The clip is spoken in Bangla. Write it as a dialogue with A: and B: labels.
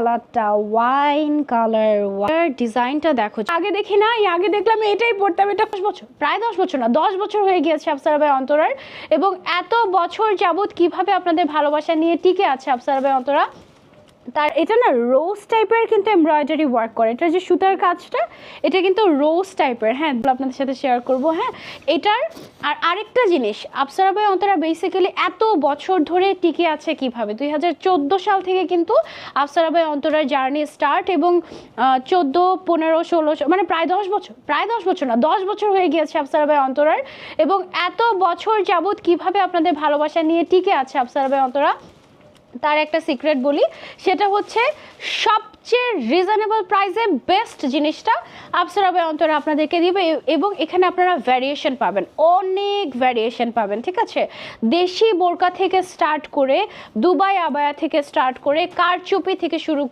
A: কালারটা ওয়াইন কালার, ডিজাইনটা দেখো। আগে দেখি না, আগে দেখলাম এটাই পড়তাম। এটা 10 বছর, প্রায় 10 বছর না 10 বছর হয়ে গিয়েছে আফসারা বাই অন্তরার। এবং এত বছর যাবত কিভাবে আপনাদের ভালোবাসা নিয়ে টিকে আছে আফসারা বাই অন্তরা। তার এটা না রোজ টাইপের কিন্তু এমব্রয়ডারি ওয়ার্ক করে। এটা যে সুতার কাজটা, এটা কিন্তু রোজ টাইপের। হ্যাঁ, আপনাদের সাথে শেয়ার করব। হ্যাঁ, এটার আর আরেকটা জিনিস, আফসারা বাই অন্তরা বেসিক্যালি এত বছর ধরে টিকে আছে কিভাবে। 2014 সাল থেকে কিন্তু আফসারা বাই অন্তরার জার্নি স্টার্ট, এবং 14, 15, 16 মানে প্রায় 10 বছর, প্রায় 10 বছর না 10 বছর হয়ে গিয়েছে আফসারা বাই অন্তরার। এবং এত বছর যাবত কিভাবে আপনাদের ভালোবাসা নিয়ে টিকে আছে আফসারা বাই অন্তরা, তার একটা সিক্রেট বলি। সেটা হচ্ছে সবচেয়ে রিজনেবল প্রাইসে বেস্ট জিনিসটা আফসারা বাই অন্তরা আপনাদেরকে দিবে। এবং এখানে আপনারা ভ্যারিয়েশন পাবেন, অনেক ভ্যারিয়েশন পাবেন। ঠিক আছে, দেশি বোরকা থেকে স্টার্ট করে, দুবাই আবায়া থেকে স্টার্ট করে, কারচুপি থেকে শুরু